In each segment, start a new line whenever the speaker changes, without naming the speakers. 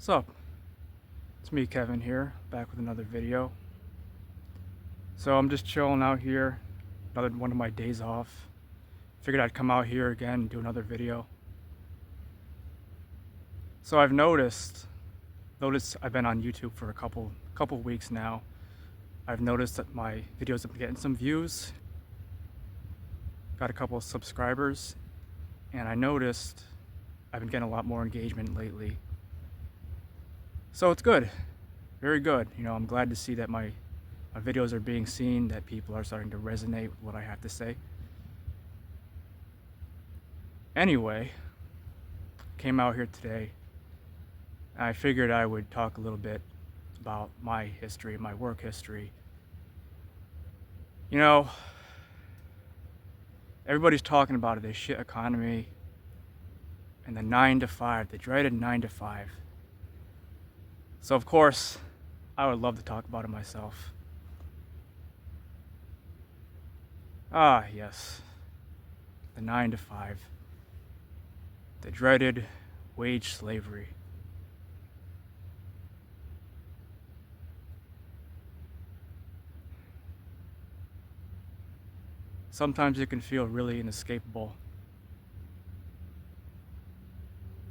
So, it's me, Kevin, here, back with another video. So, I'm just chilling out here, another one of my days off. Figured I'd come out here again and do another video. So, I've noticed I've been on YouTube for a couple weeks now. I've noticed that my videos have been getting some views, got a couple of subscribers, and I noticed I've been getting a lot more engagement lately. So, it's good. Very good. I'm glad to see that my videos are being seen, that people are starting to resonate with what I have to say. Anyway, came out here today. I figured I would talk a little bit about my history, my work history. Everybody's talking about this shit economy and the 9 to 5, the dreaded 9 to 5. So of course, I would love to talk about it myself. Ah, yes. The 9 to 5. The dreaded wage slavery. Sometimes it can feel really inescapable.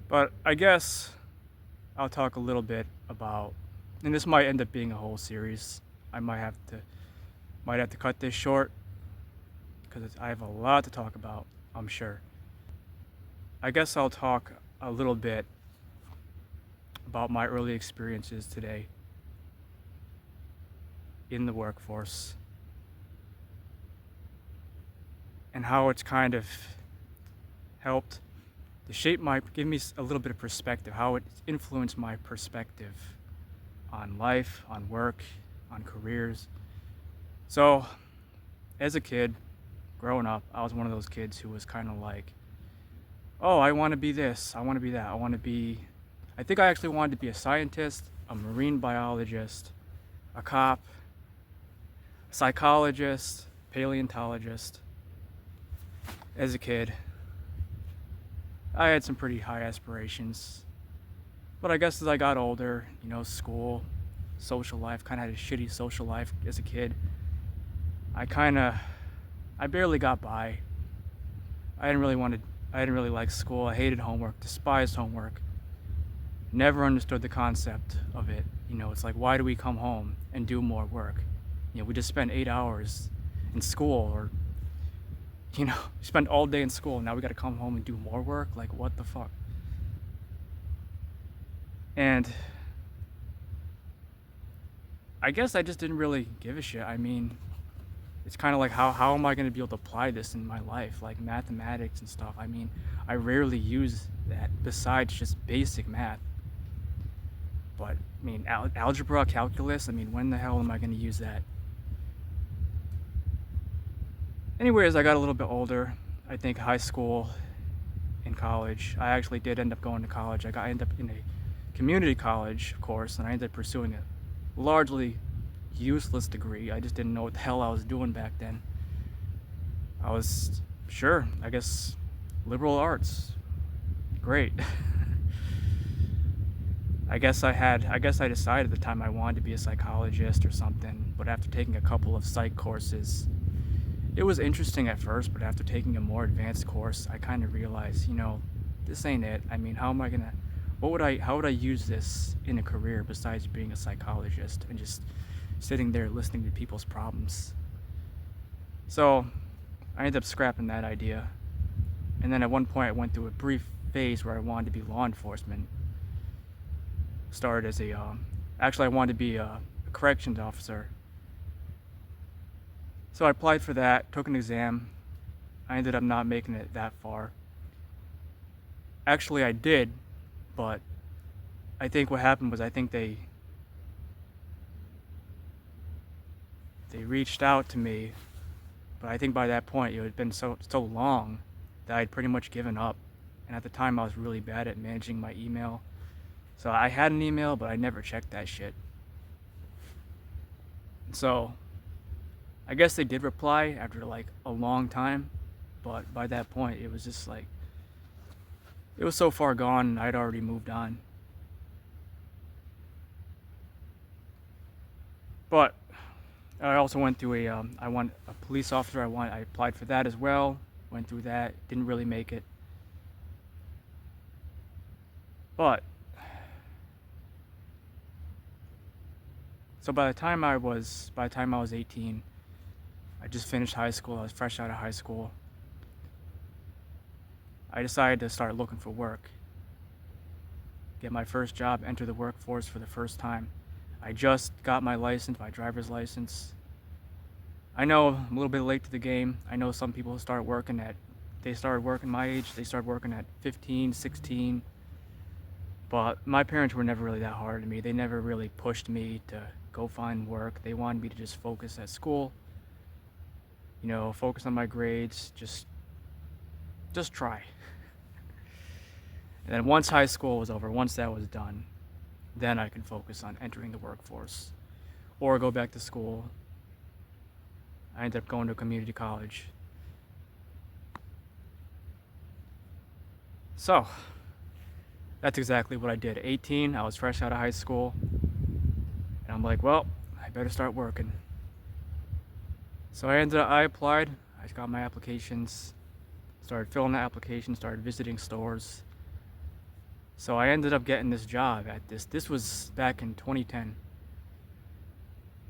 But I guess I'll talk a little bit about, and this might end up being a whole series. I might have to cut this short because I have a lot to talk about, I'm sure. I guess I'll talk a little bit about my early experiences today in the workforce and how it's kind of helped to give me a little bit of perspective, how it's influenced my perspective on life, on work, on careers. So, as a kid, growing up, I was one of those kids who was kind of like, oh, I want to be this, I want to be that, I think I actually wanted to be a scientist, a marine biologist, a cop, a psychologist, paleontologist. As a kid, I had some pretty high aspirations. But I guess as I got older, school, social life, kind of had a shitty social life as a kid. I barely got by. I didn't really like school. I hated homework, despised homework. Never understood the concept of it. It's like, why do we come home and do more work? We just spent 8 hours in school, or spend all day in school. Now we got to come home and do more work. Like, what the fuck? And I guess I just didn't really give a shit. I mean, it's kind of like, how am I going to be able to apply this in my life? Like mathematics and stuff. I mean, I rarely use that besides just basic math. But, I mean, algebra, calculus, I mean, when the hell am I going to use that? Anyways, I got a little bit older. I think high school and college. I actually did end up going to college. I ended up in a community college, of course, and I ended up pursuing a largely useless degree. I just didn't know what the hell I was doing back then. I was, sure, I guess, liberal arts. Great. I guess I decided at the time I wanted to be a psychologist or something, but after taking a couple of psych courses, it was interesting at first, but after taking a more advanced course, I kind of realized, this ain't it. I mean, how would I use this in a career besides being a psychologist and just sitting there listening to people's problems? So I ended up scrapping that idea. And then at one point I went through a brief phase where I wanted to be law enforcement. Started as actually I wanted to be a corrections officer. So I applied for that, took an exam. I ended up not making it that far. Actually, I did, but I think what happened was, I think they reached out to me, but I think by that point it had been so long that I'd pretty much given up. And at the time I was really bad at managing my email. So I had an email, but I never checked that shit. So I guess they did reply after like a long time, but by that point it was just like, it was so far gone, I'd already moved on. But I also went through I want a police officer. I applied for that as well. Went through that. Didn't really make it. But so by the time I was 18, I just finished high school. I was fresh out of high school. I decided to start looking for work. Get my first job, enter the workforce for the first time. I just got my license, my driver's license. I know I'm a little bit late to the game. I know some people they started working my age, they started working at 15, 16. But my parents were never really that hard on me. They never really pushed me to go find work. They wanted me to just focus at school, focus on my grades, just try. And then once high school was over, once that was done, then I could focus on entering the workforce or go back to school. I ended up going to a community college. So, that's exactly what I did. At 18, I was fresh out of high school, and I'm like, well, I better start working. So I applied, I got my applications, started filling the applications, started visiting stores. So I ended up getting this job at this was back in 2010.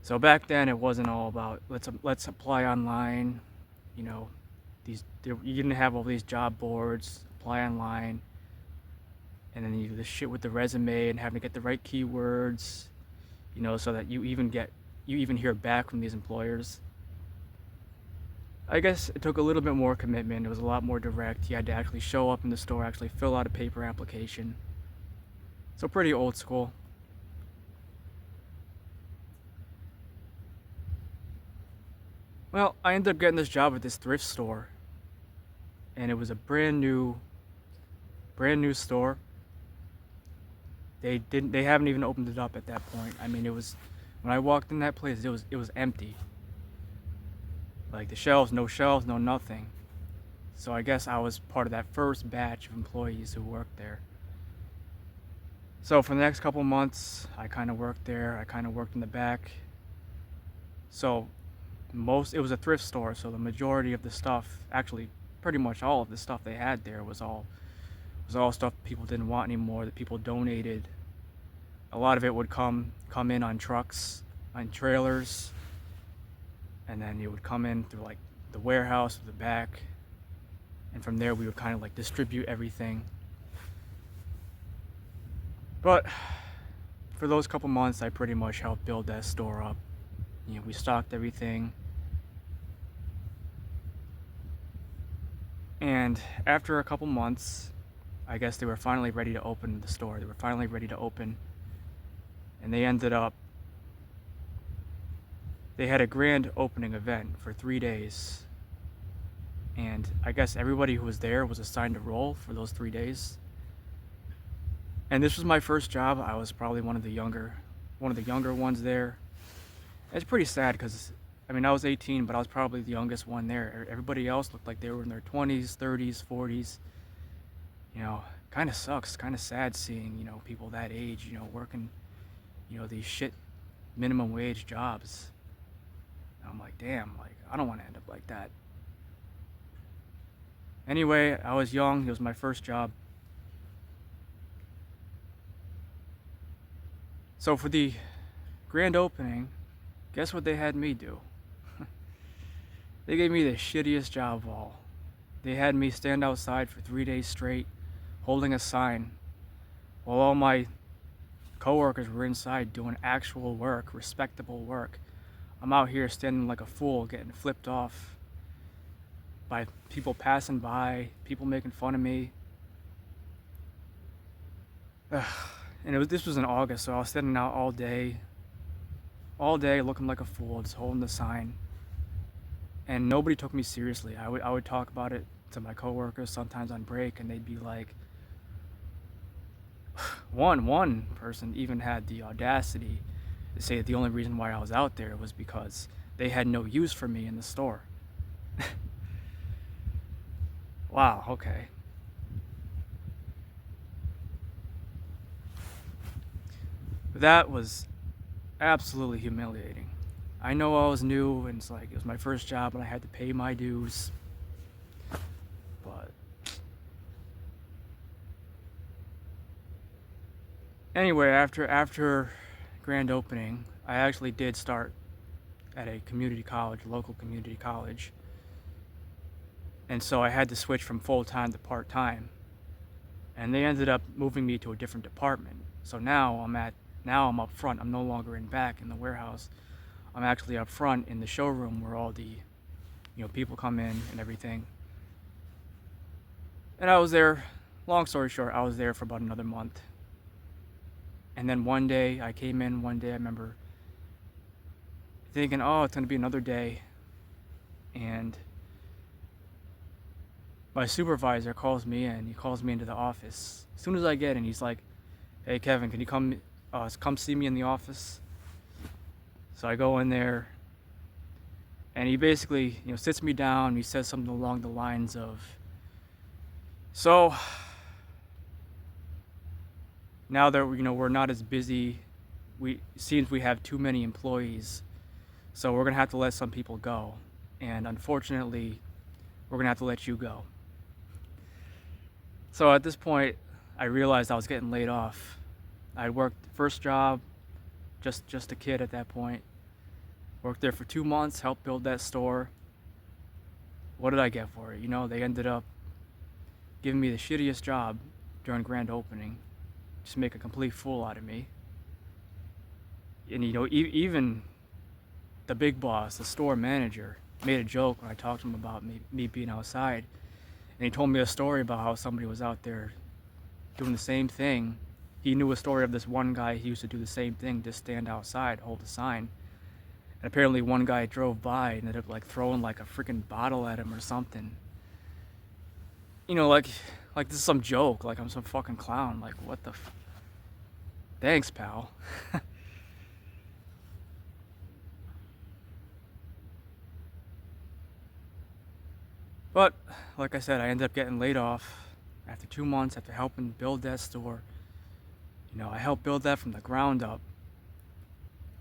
So back then it wasn't all about let's apply online, you didn't have all these job boards, apply online, and then you do this shit with the resume and having to get the right keywords, so that you even hear back from these employers. I guess it took a little bit more commitment. It was a lot more direct. You had to actually show up in the store, actually fill out a paper application. So pretty old school. Well, I ended up getting this job at this thrift store, and it was a brand new store. They haven't even opened it up at that point. I mean, when I walked in that place, it was empty. Like no shelves, no nothing. So I guess I was part of that first batch of employees who worked there. So for the next couple months, I kind of worked there. I kind of worked in the back. So it was a thrift store, so the majority of the stuff, actually pretty much all of the stuff they had there was all stuff people didn't want anymore, that people donated. A lot of it would come in on trucks, on trailers, and then it would come in through like the warehouse or the back, and from there we would kind of like distribute everything. But for those couple months, I pretty much helped build that store up. We stocked everything. And after a couple months, I guess they were finally ready to open the store. They were finally ready to open. And they had a grand opening event for 3 days. And I guess everybody who was there was assigned a role for those 3 days. And this was my first job. I was probably one of the younger ones there. It's pretty sad because, I was 18, but I was probably the youngest one there. Everybody else looked like they were in their 20s, 30s, 40s. Kind of sucks, kind of sad seeing, people that age, working, these shit minimum wage jobs. And I'm like, damn, like, I don't want to end up like that. Anyway, I was young. It was my first job. So for the grand opening, guess what they had me do? They gave me the shittiest job of all. They had me stand outside for 3 days straight, holding a sign, while all my coworkers were inside doing actual work, respectable work. I'm out here standing like a fool, getting flipped off by people passing by, people making fun of me. And this was in August, so I was standing out all day looking like a fool, just holding the sign. And nobody took me seriously. I would talk about it to my coworkers sometimes on break, and they'd be like, one person even had the audacity to say that the only reason why I was out there was because they had no use for me in the store. Wow, okay. That was absolutely humiliating. I know I was new and it's like it was my first job and I had to pay my dues, but anyway, after grand opening, I actually did start at a community college, local community college, and so I had to switch from full time to part time, and they ended up moving me to a different department. So now I'm up front. I'm no longer in back in the warehouse. I'm actually up front in the showroom where all the people come in and everything. And I was there. Long story short, I was there for about another month. And then one day I came in. One day I remember thinking, "Oh, it's gonna be another day," and my supervisor calls me in. He calls me into the office. As soon as I get in, he's like, "Hey, Kevin, can you come see me in the office?" So I go in there, and he basically, sits me down. He says something along the lines of, "So now that we're not as busy, it seems we have too many employees, so we're gonna have to let some people go, and unfortunately, we're gonna have to let you go." So at this point, I realized I was getting laid off. I worked first job, just a kid at that point. Worked there for 2 months, helped build that store. What did I get for it? They ended up giving me the shittiest job during grand opening, just make a complete fool out of me. And even the big boss, the store manager, made a joke when I talked to him about me being outside. And he told me a story about how somebody was out there doing the same thing. He knew a story of this one guy. He used to do the same thing, just stand outside, hold a sign. And apparently one guy drove by and ended up like throwing like a freaking bottle at him or something. Like this is some joke, like I'm some fucking clown. Like what the thanks, pal. But like I said, I ended up getting laid off after 2 months after helping build that store. I helped build that from the ground up,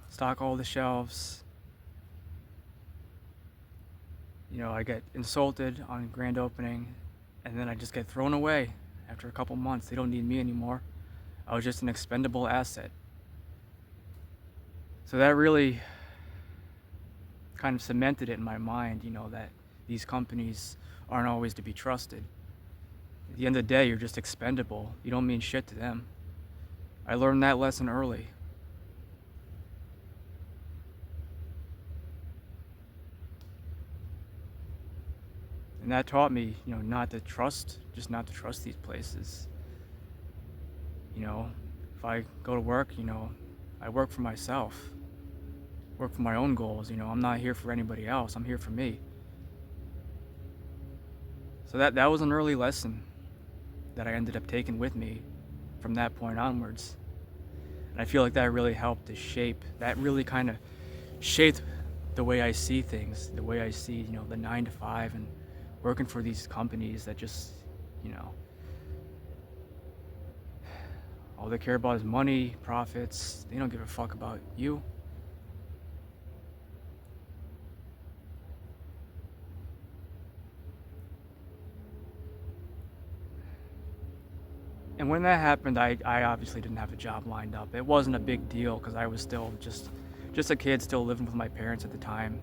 stock all the shelves. I get insulted on grand opening, and then I just get thrown away after a couple months. They don't need me anymore. I was just an expendable asset. So that really kind of cemented it in my mind, that these companies aren't always to be trusted. At the end of the day, you're just expendable. You don't mean shit to them. I learned that lesson early. And that taught me, not to trust these places. If I go to work, I work for myself, work for my own goals. I'm not here for anybody else. I'm here for me. So that was an early lesson that I ended up taking with me from that point onwards. And I feel like that really helped to really kind of shaped the way I see things, the way I see, the 9 to 5 and working for these companies that just, all they care about is money, profits. They don't give a fuck about you. And when that happened, I obviously didn't have a job lined up. It wasn't a big deal because I was still just a kid still living with my parents at the time.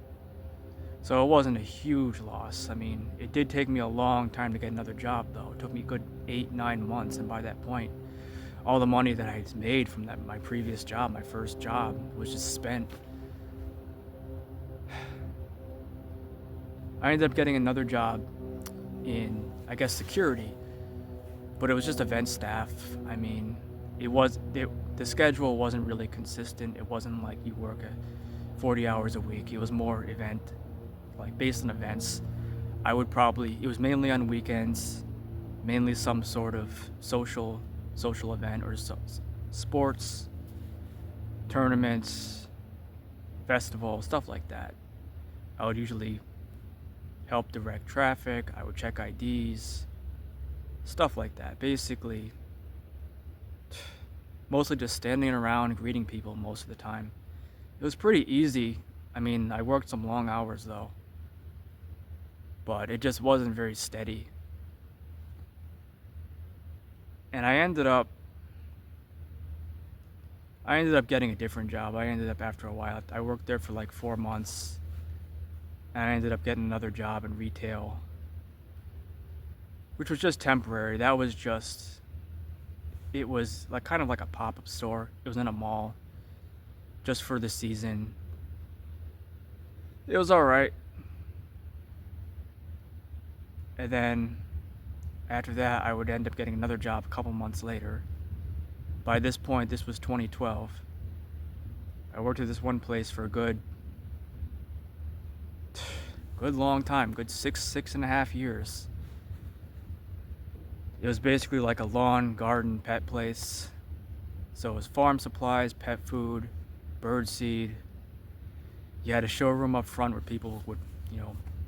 So it wasn't a huge loss. I mean, it did take me a long time to get another job though. It took me a good 8-9 months, and by that point, all the money that I had made from my previous job, my first job, was just spent. I ended up getting another job in, I guess, security, but it was just event staff. I mean, the schedule wasn't really consistent. It wasn't like you work 40 hours a week. It was more like based on events. It was mainly on weekends, mainly some sort of social event or sports, tournaments, festivals, stuff like that. I would usually help direct traffic. I would check IDs, stuff like that. Basically, mostly just standing around greeting people most of the time. It was pretty easy. I mean, I worked some long hours though, but it just wasn't very steady. And I ended up getting a different job. I ended up after a while. I worked there for like 4 months, and I ended up getting another job in retail, which was just temporary. It was like kind of like a pop-up store. It was in a mall, just for the season. It was all right. And then after that, I would end up getting another job a couple months later. By this point, this was 2012. I worked at this one place for a good long time, good six and a half years. It was basically like a lawn, garden, pet place. So it was farm supplies, pet food, bird seed. You had a showroom up front where people would,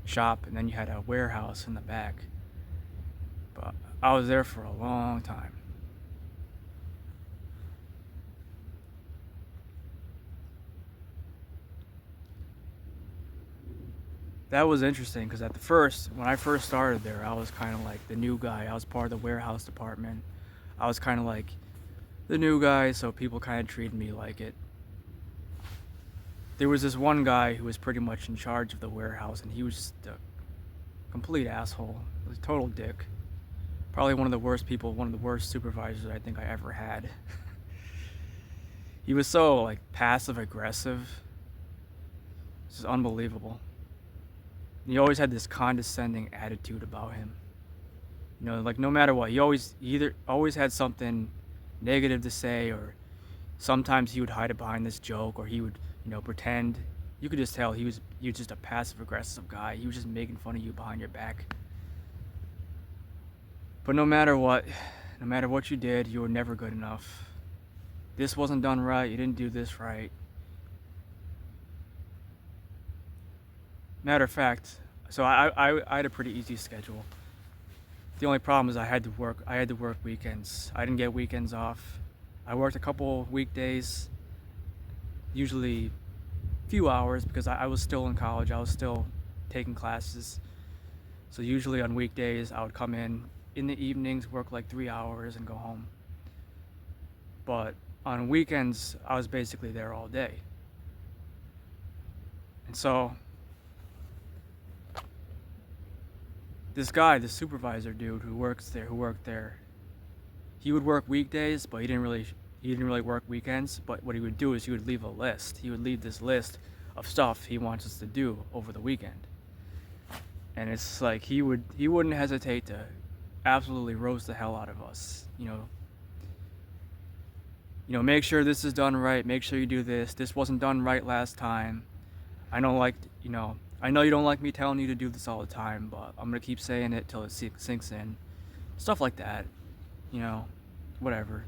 shop, and then you had a warehouse in the back. But I was there for a long time. That was interesting because when I first started there, I was kind of like the new guy. I was part of the warehouse department. I was kind of like the new guy, so people kind of treated me like it. There was this one guy who was pretty much in charge of the warehouse, and he was just a complete asshole. He was a total dick. Probably one of the worst people, one of the worst supervisors I think I ever had. He was so like passive aggressive. It's just unbelievable. And he always had this condescending attitude about him. Like no matter what, he either always had something negative to say, or sometimes he would hide it behind this joke, or he would, pretend. You could just tell he was just a passive aggressive guy. He was just making fun of you behind your back. But no matter what you did, you were never good enough. This wasn't done right. You didn't do this right. Matter of fact, so I had a pretty easy schedule. The only problem is I had to work weekends. I didn't get weekends off. I worked a couple weekdays, usually a few hours, because I was still in college. I was still taking classes. So usually on weekdays, I would come in the evenings, work like 3 hours, and go home. But on weekends, I was basically there all day. And so this guy, the supervisor dude who worked there, he would work weekdays, but he didn't really work weekends. But what he would do is he would leave a list. He would leave this list of stuff he wants us to do over the weekend. And it's like he wouldn't hesitate to absolutely roast the hell out of us. Make sure this is done right. Make sure you do this. This wasn't done right last time. I know you don't like me telling you to do this all the time, but I'm gonna keep saying it till it sinks in. Stuff like that. Whatever.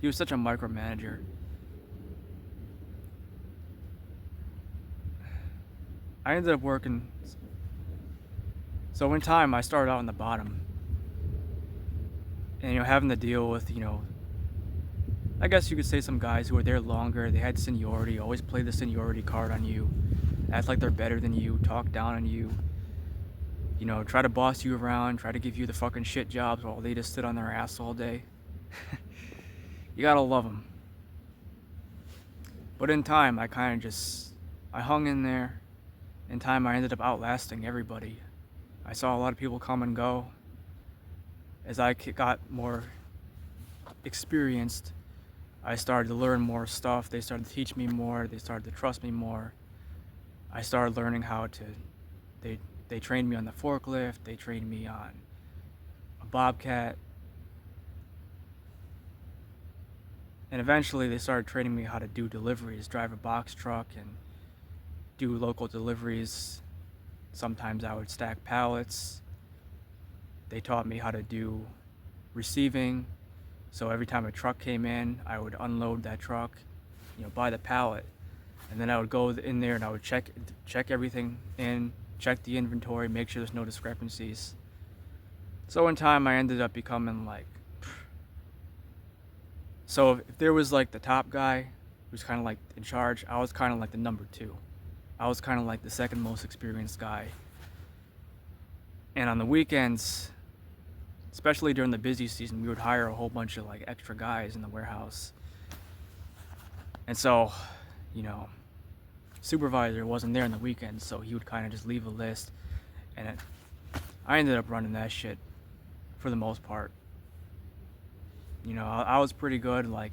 He was such a micromanager. I ended up working. So in time, I started out on the bottom. And, having to deal with, I guess you could say some guys who were there longer. They had seniority, always play the seniority card on you. Act like they're better than you, talk down on you. Try to boss you around, try to give you the fucking shit jobs while they just sit on their ass all day. You gotta love them. But in time, I hung in there. In time, I ended up outlasting everybody. I saw a lot of people come and go. As I got more experienced, I started to learn more stuff. They started to teach me more. They started to trust me more. I started learning how to, they trained me on the forklift. They trained me on a Bobcat. And eventually they started training me how to do deliveries, drive a box truck and do local deliveries. Sometimes I would stack pallets. They taught me how to do receiving. So every time a truck came in, I would unload that truck, by the pallet. And then I would go in there and I would check everything in, check the inventory, make sure there's no discrepancies. So in time, I ended up becoming like, so if there was like the top guy, who's kind of like in charge. I was kind of like the number two. I was kind of like the second most experienced guy. And on the weekends, especially during the busy season, we would hire a whole bunch of like extra guys in the warehouse. And so, you know, supervisor wasn't there on the weekends, so he would kind of just leave a list, and I ended up running that shit for the most part. You know, I was pretty good. Like,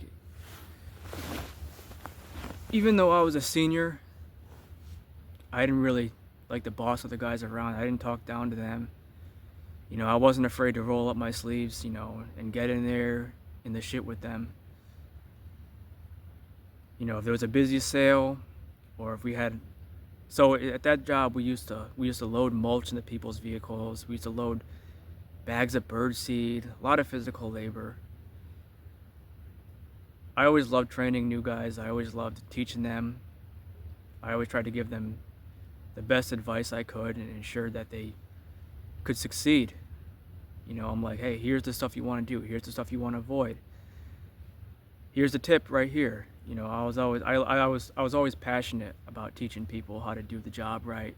even though I was a senior, I didn't really like the boss of the guys around. I didn't talk down to them. You know, I wasn't afraid to roll up my sleeves, you know, and get in there in the shit with them. You know, if there was a busy sale, or if we had, so at that job we used to load mulch into people's vehicles. We used to load bags of bird seed, a lot of physical labor. I always loved training new guys. I always loved teaching them. I always tried to give them the best advice I could and ensure that they could succeed. You know, I'm like, hey, here's the stuff you want to do. Here's the stuff you want to avoid. Here's the tip right here. You know, I was always passionate about teaching people how to do the job right.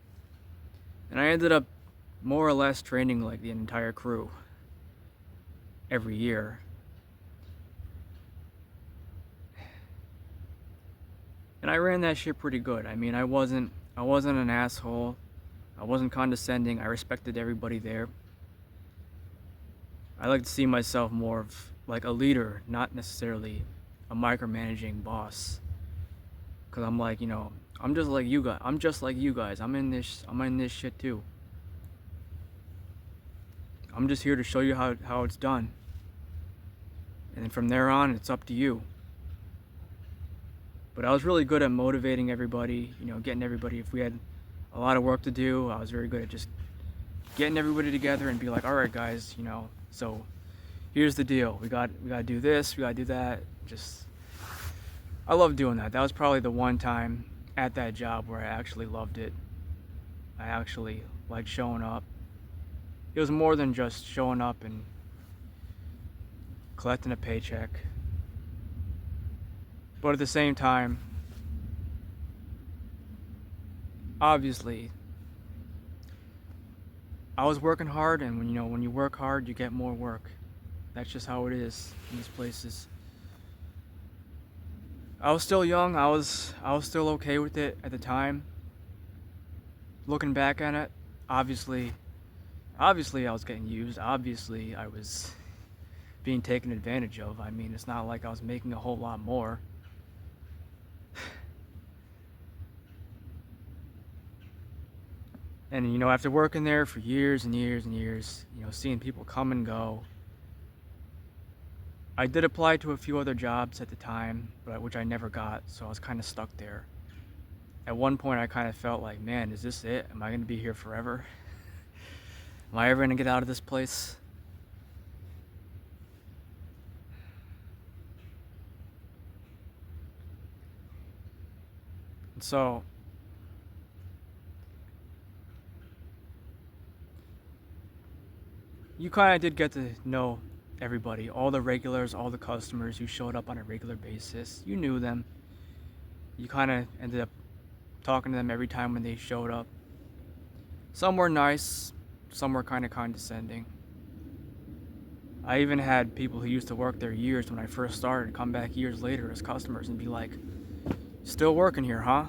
And I ended up more or less training like the entire crew every year. And I ran that shit pretty good. I mean, I wasn't an asshole. I wasn't condescending. I respected everybody there. I like to see myself more of like a leader, not necessarily a micromanaging boss. Cause I'm like, you know, I'm just like you guys. I'm in this shit too. I'm just here to show you how it's done. And then from there on, it's up to you. But I was really good at motivating everybody, you know, getting everybody, if we had a lot of work to do, I was very good at just getting everybody together and be like, all right, guys, you know, so here's the deal. We got to do this, we got to do that. Just, I love doing that. That was probably the one time at that job where I actually loved it. I actually liked showing up. It was more than just showing up and collecting a paycheck. But at the same time, obviously, I was working hard, and when you work hard, you get more work. That's just how it is in these places. I was still young. I was still okay with it at the time. Looking back at it, obviously I was getting used. Obviously, I was being taken advantage of. I mean, it's not like I was making a whole lot more. And, you know, after working there for years and years and years, you know, seeing people come and go, I did apply to a few other jobs at the time, but which I never got, so I was kind of stuck there. At one point, I kind of felt like, man, is this it? Am I going to be here forever? Am I ever going to get out of this place? And so, you kind of did get to know everybody, all the regulars, all the customers who showed up on a regular basis. You knew them. You kind of ended up talking to them every time when they showed up. Some were nice, some were kind of condescending. I even had people who used to work there years when I first started come back years later as customers and be like, still working here, huh?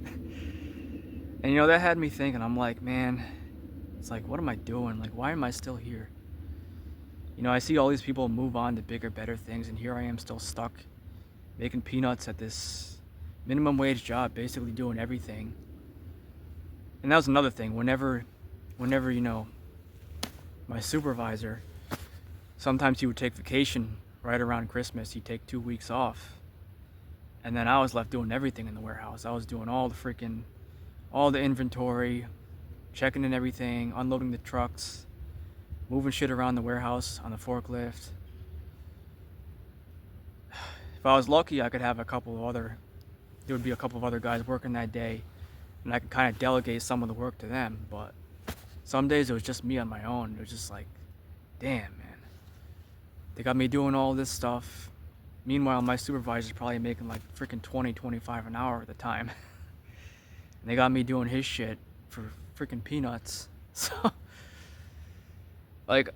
And you know, that had me thinking. I'm like, man, it's like, what am I doing? Like, why am I still here? You know, I see all these people move on to bigger, better things, and here I am still stuck making peanuts at this minimum wage job, basically doing everything. And that was another thing. Whenever, you know, my supervisor, sometimes he would take vacation right around Christmas. He'd take 2 weeks off. And then I was left doing everything in the warehouse. I was doing all the inventory, checking in everything, unloading the trucks, moving shit around the warehouse on the forklift. If I was lucky, I could have there would be a couple of other guys working that day, and I could kind of delegate some of the work to them. But some days it was just me on my own. It was just like, damn, man. They got me doing all this stuff, Meanwhile, my supervisor's probably making like freaking 20, 25 an hour at the time. And they got me doing his shit for freaking peanuts. So, like,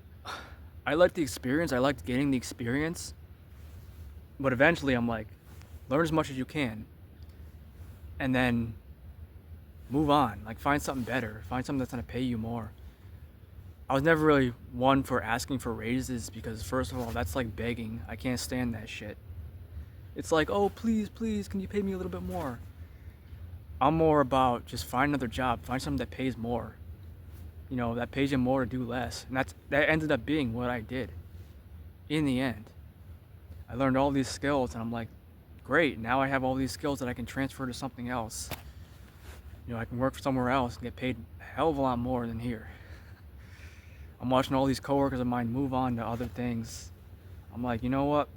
I liked the experience. I liked getting the experience. But eventually, I'm like, learn as much as you can. And then move on. Like, find something better. Find something that's going to pay you more. I was never really one for asking for raises because, first of all, that's like begging. I can't stand that shit. It's like, oh, please, please, can you pay me a little bit more? I'm more about just find another job. Find something that pays more. You know, that pays you more to do less. And that ended up being what I did in the end. I learned all these skills and I'm like, great, now I have all these skills that I can transfer to something else. You know, I can work somewhere else and get paid a hell of a lot more than here. I'm watching all these coworkers of mine move on to other things. I'm like, you know what?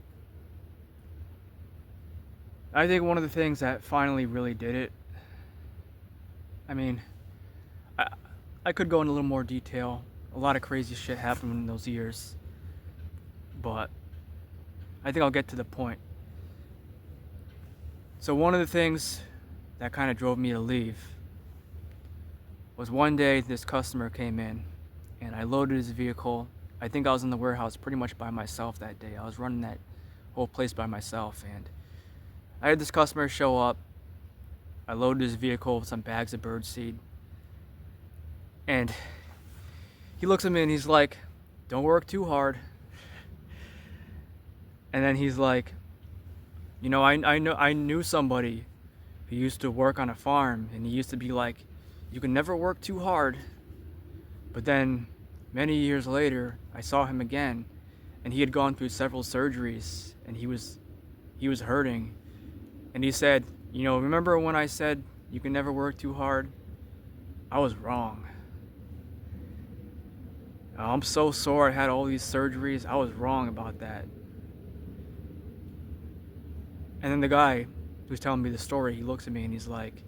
I think one of the things that finally really did it, I mean, I could go into a little more detail. A lot of crazy shit happened in those years. But I think I'll get to the point. So one of the things that kind of drove me to leave was one day this customer came in and I loaded his vehicle. I think I was in the warehouse pretty much by myself that day. I was running that whole place by myself and I had this customer show up. I loaded his vehicle with some bags of birdseed. And he looks at me and he's like, don't work too hard. And then he's like, you know, I knew somebody who used to work on a farm and he used to be like, you can never work too hard. But then many years later, I saw him again and he had gone through several surgeries and he was hurting. And he said, you know, remember when I said you can never work too hard? I was wrong. I'm so sore I had all these surgeries. I was wrong about that. And then the guy who's telling me the story, he looks at me and he's like,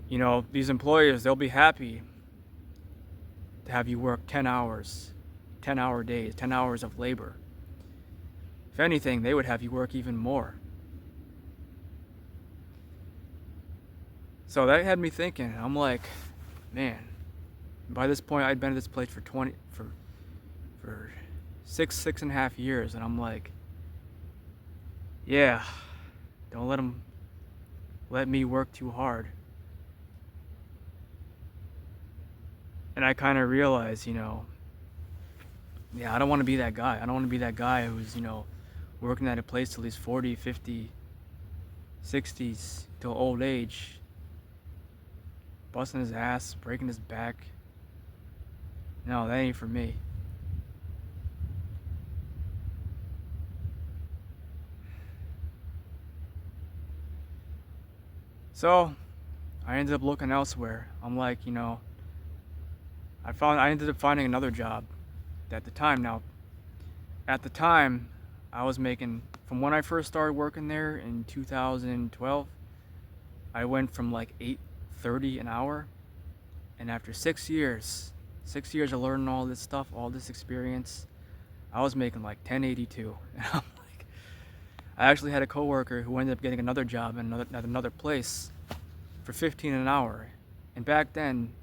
you know, these employers, they'll be happy to have you work 10 hours, 10-hour days, 10 hours of labor. If anything, they would have you work even more. So that had me thinking. I'm like, man, by this point I'd been at this place for 6.5 years, and I'm like, yeah, don't let me work too hard. And I kind of realized, you know, yeah, I don't want to be that guy. I don't want to be that guy who's, you know, working at a place till he's 40, 50, 60s, till old age, busting his ass, breaking his back. No, that ain't for me. So I ended up looking elsewhere. I'm like, you know, I ended up finding another job at the time. Now, at the time, I was making, from when I first started working there in 2012, I went from like $8.30 an hour. And after 6 years of learning all this stuff, all this experience, I was making like $10.82. And I'm like, I actually had a coworker who ended up getting another job at another place for $15 an hour. And back then,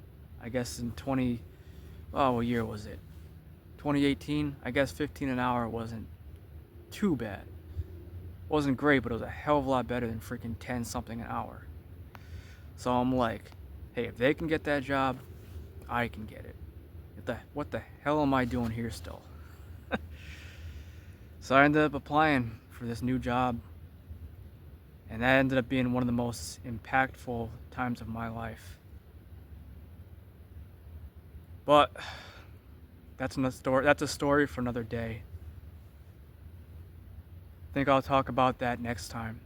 I guess in what year was it? 2018, I guess 15 an hour wasn't too bad. Wasn't great, but it was a hell of a lot better than freaking 10 something an hour. So I'm like, hey, if they can get that job, I can get it. What the hell am I doing here still? So I ended up applying for this new job, and that ended up being one of the most impactful times of my life. But that's a story for another day. I think I'll talk about that next time.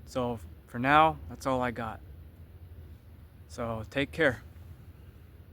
So for now, that's all I got. So take care.